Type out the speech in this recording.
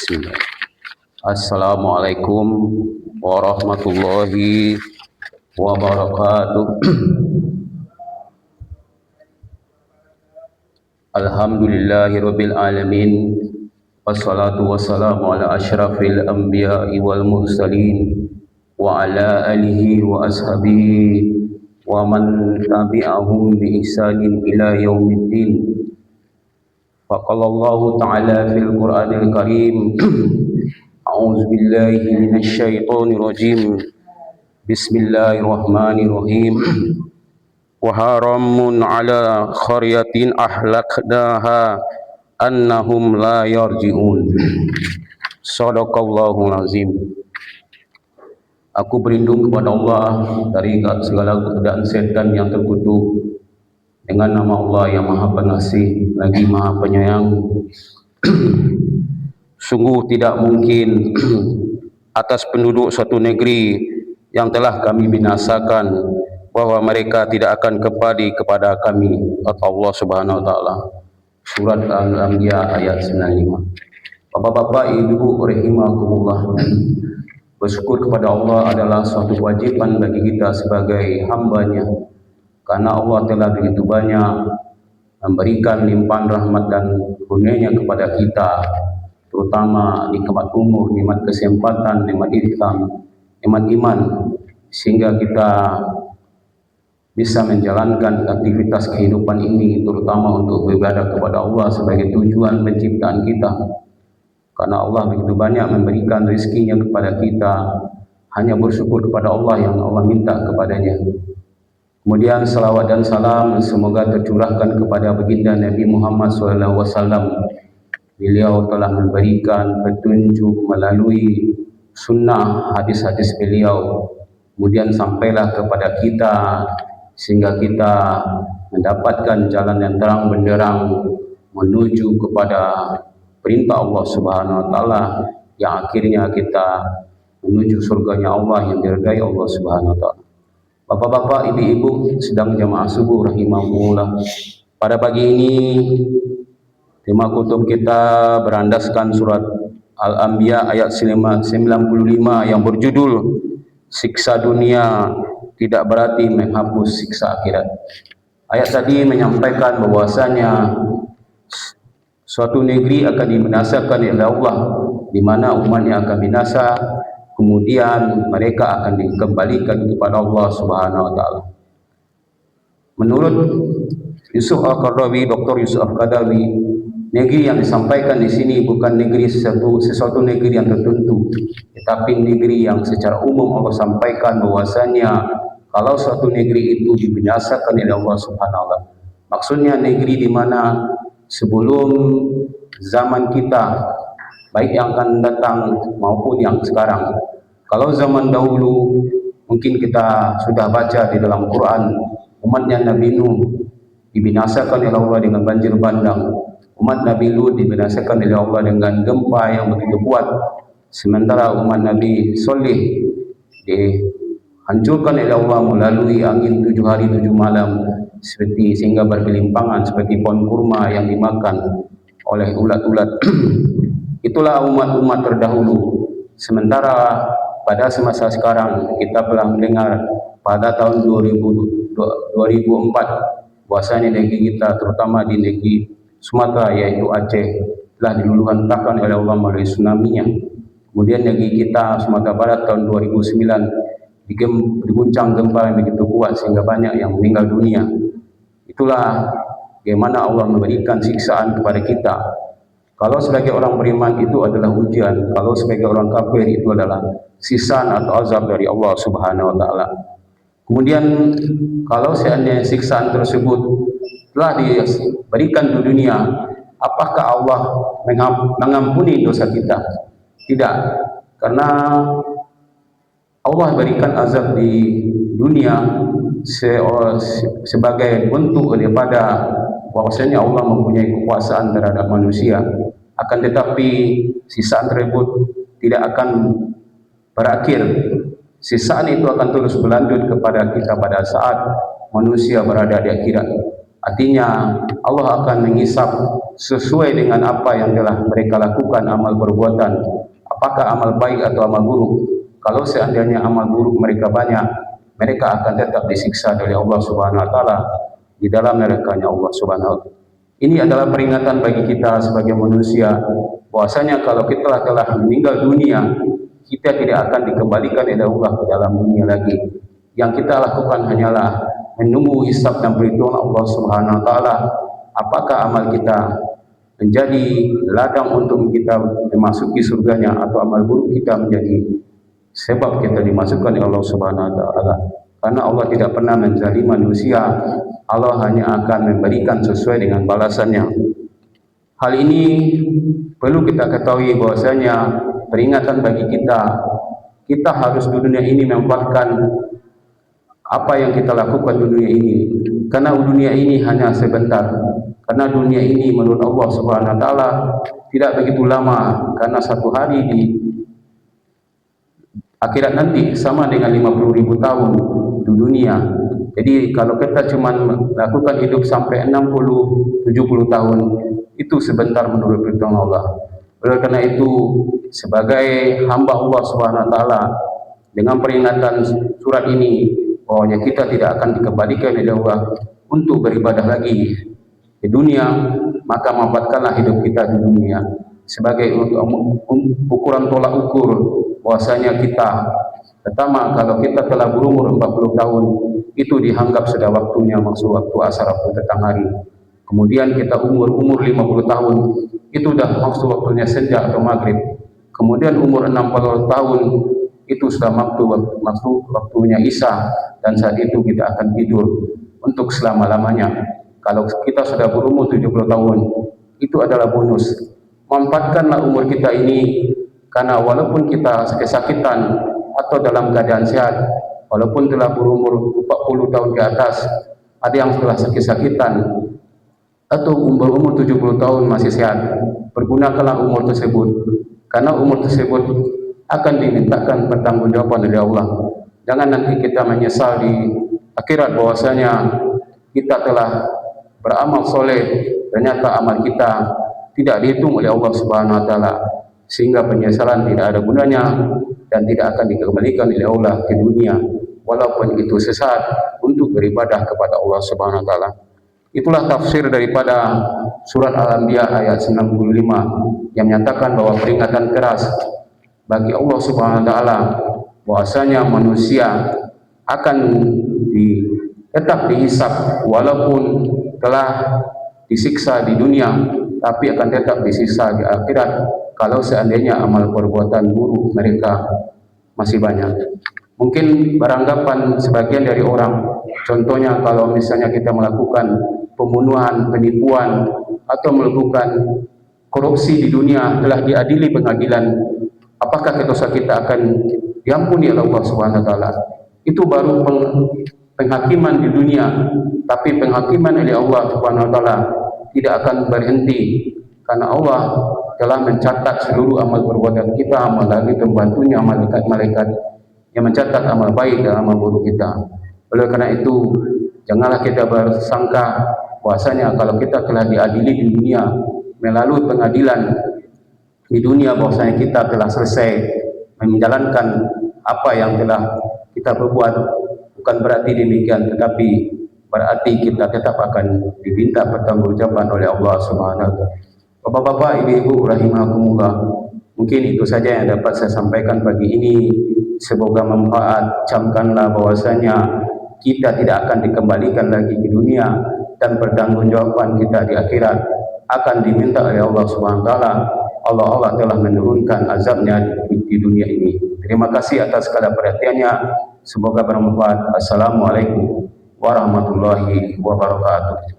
Bismillah. Assalamualaikum warahmatullahi wabarakatuh. Alhamdulillahirabbil alamin. Wassalatu wassalamu ala asyrafil anbiya'i wal mursalin wa ala alihi wa ashabihi wa man tabi'ahum bi ihsanin ila yaumiddin. Faqala Allah Ta'ala fil Qur'anil Karim, A'udzu billahi minasy syaithanir rajim. Bismillahirrahmanirrahim. Wa haramun 'ala qaryatin ahlaknaha annahum la yarji'un. Shadaqallahul azim. Aku berlindung kepada Allah dari segala godaan setan yang terkutuk, dengan nama Allah yang Maha Pengasih lagi Maha Penyayang. Sungguh tidak mungkin atas penduduk suatu negeri yang telah kami binasakan bahwa mereka tidak akan kembali kepada kami, kata Allah Subhanahu wa taala. Surat Al-Anbiya ayat 95. Bapak-bapak, ibu rahimakumullah, bersyukur kepada Allah adalah suatu kewajiban bagi kita sebagai hamba-Nya, karena Allah telah begitu banyak memberikan limpahan rahmat dan karunia-Nya kepada kita, terutama nikmat umur, nikmat kesempatan, nikmat Islam, nikmat iman, sehingga kita bisa menjalankan aktivitas kehidupan ini, terutama untuk beribadah kepada Allah sebagai tujuan penciptaan kita. Karena Allah begitu banyak memberikan rezeki-Nya kepada kita, hanya bersyukur kepada Allah yang Allah minta kepadanya. Kemudian salawat dan salam semoga tercurahkan kepada baginda Nabi Muhammad SAW. Beliau telah memberikan petunjuk melalui sunnah hadis-hadis beliau, kemudian sampailah kepada kita sehingga kita mendapatkan jalan yang terang benderang menuju kepada perintah Allah Subhanahu wa taala, yang akhirnya kita menuju surganya Allah yang diridai Allah Subhanahu wa taala. Bapak-bapak, ibu-ibu sedang jamaah subuh rahimahumullah. Pada pagi ini tema kutub kita berandaskan surat Al-Anbiya ayat 95 yang berjudul Siksa dunia tidak berarti menghapus siksa akhirat. Ayat tadi menyampaikan bahwasanya suatu negeri akan dibinasakan oleh Allah, di mana umatnya akan binasa, kemudian mereka akan dikembalikan kepada Allah Subhanahu wa taala. Menurut Yusuf Al-Qaradawi, Dr. Yusuf Al-Qaradawi, negeri yang disampaikan di sini bukan negeri sesuatu negeri yang tertentu, tetapi negeri yang secara umum Allah sampaikan bahwasanya kalau suatu negeri itu dibinasakan oleh Allah Subhanahu wa taala, maksudnya negeri di mana sebelum zaman kita, baik yang akan datang maupun yang sekarang. Kalau zaman dahulu mungkin kita sudah baca di dalam Quran, umatnya Nabi Nuh dibinasakan oleh Allah dengan banjir bandang, umat Nabi Lut dibinasakan oleh Allah dengan gempa yang begitu kuat, sementara umat Nabi Soleh dihancurkan oleh Allah melalui angin 7 hari 7 malam, seperti sehingga bergelimpangan seperti pohon kurma yang dimakan oleh ulat-ulat. Itulah umat-umat terdahulu. Sementara pada semasa sekarang kita telah mendengar pada tahun 2004 bahwasanya negeri kita, terutama di negeri Sumatera yaitu Aceh, telah diluluhantahkan oleh Allah melalui tsunami-nya. Kemudian negeri kita Sumatera Barat tahun 2009 diguncang gempa yang begitu kuat sehingga banyak yang meninggal dunia. Itulah bagaimana Allah memberikan siksaan kepada kita. Kalau sebagai orang beriman itu adalah ujian, kalau sebagai orang kafir itu adalah siksaan atau azab dari Allah Subhanahu wa taala. Kemudian kalau seandainya siksaan tersebut telah diberikan di dunia, apakah Allah mengampuni dosa kita? Tidak, karena Allah berikan azab di dunia sebagai bentuk daripada bahwasanya Allah mempunyai kekuasaan terhadap manusia. Akan tetapi sisaan tersebut tidak akan berakhir. Sisaan itu akan terus berlanjut kepada kita pada saat manusia berada di akhirat. Artinya Allah akan mengisap sesuai dengan apa yang telah mereka lakukan amal perbuatan, apakah amal baik atau amal buruk. Kalau seandainya amal buruk mereka banyak, mereka akan tetap disiksa oleh Allah Subhanahu wa taala di dalam nerakanya Allah Subhanahu wa taala. Ini adalah peringatan bagi kita sebagai manusia bahwasanya kalau kita telah meninggal dunia, kita tidak akan dikembalikan oleh Allah ke dalam dunia lagi. Yang kita lakukan hanyalah menunggu hisab dan perhitungan Allah Subhanahu wa taala, apakah amal kita menjadi ladang untuk kita dimasuki surganya atau amal buruk kita menjadi sebab kita dimasukkan oleh Allah Subhanahu wa taala. Karena Allah tidak pernah menzalimi manusia, Allah hanya akan memberikan sesuai dengan balasannya. Hal ini perlu kita ketahui bahwasanya peringatan bagi kita harus di dunia ini memanfaatkan apa yang kita lakukan di dunia ini, karena dunia ini hanya sebentar. Karena dunia ini menurut Allah Subhanahu wa taala tidak begitu lama, karena satu hari di akhirat nanti sama dengan 50.000 tahun di dunia. Jadi kalau kita cuma melakukan hidup sampai 60-70 tahun, itu sebentar menurut perintah Allah. Oleh karena itu, sebagai hamba Allah Subhanahu wa taala, dengan peringatan surat ini, bahwasanya kita tidak akan dikembalikan oleh Allah untuk beribadah lagi di dunia, maka manfaatkanlah hidup kita di dunia sebagai ukuran tolak ukur bahwasanya kita, pertama, kalau kita telah berumur 40 tahun, itu dianggap sudah waktunya masuk waktu asar, waktu petang hari. Kemudian kita umur 50 tahun, itu sudah masuk waktunya senja atau maghrib. Kemudian umur 60 tahun, itu sudah masuk waktunya isya, dan saat itu kita akan tidur untuk selama-lamanya. Kalau kita sudah berumur 70 tahun, itu adalah bonus. Manfaatkanlah umur kita ini, karena walaupun kita kesakitan atau dalam keadaan sehat, walaupun telah berumur 40 tahun ke atas, ada yang telah sakit-sakitan atau berumur 70 tahun masih sehat, pergunakanlah umur tersebut, karena umur tersebut akan dimintakan pertanggungjawaban dari Allah. Jangan nanti kita menyesal di akhirat bahwasanya kita telah beramal soleh, ternyata amal kita tidak dihitung oleh Allah Subhanahu wa taala, sehingga penyesalan tidak ada gunanya dan tidak akan dikembalikan oleh Allah ke dunia, walaupun itu sesat untuk beribadah kepada Allah Subhanahu wa taala. Itulah tafsir daripada surat Al-Anbiya ayat 95 yang menyatakan bahwa peringatan keras bagi Allah Subhanahu wa taala bahwasanya manusia akan tetap dihisab walaupun telah disiksa di dunia, tapi akan tetap disiksa di akhirat kalau seandainya amal perbuatan buruk mereka masih banyak. Mungkin beranggapan sebagian dari orang, contohnya kalau misalnya kita melakukan pembunuhan, penipuan, atau melakukan korupsi di dunia telah diadili pengadilan, apakah dosa kita akan diampuni oleh Allah Subhanahu wa taala? Itu baru penghakiman di dunia, tapi penghakiman oleh Allah Subhanahu wa taala tidak akan berhenti, karena Allah telah mencatat seluruh amal perbuatan kita melalui pembantunya malaikat-malaikat yang mencatat amal baik dan amal buruk kita. Oleh karena itu, janganlah kita bersangka bahwasanya kalau kita telah diadili di dunia melalui pengadilan di dunia, bahwasanya kita telah selesai menjalankan apa yang telah kita berbuat. Bukan berarti demikian, tetapi berarti kita tetap akan diminta pertanggungjawaban oleh Allah Subhanahu wa taala. Bapak-bapak, ibu-ibu rahimakumullah, mungkin itu saja yang dapat saya sampaikan pagi ini. Semoga manfaat. Camkanlah bahwasanya kita tidak akan dikembalikan lagi ke dunia, dan pertanggungjawaban kita di akhirat akan diminta oleh Allah Subhanahu wa taala. Allah telah menurunkan azabnya di dunia ini. Terima kasih atas segala perhatiannya. Semoga bermanfaat. Assalamualaikum warahmatullahi wabarakatuh.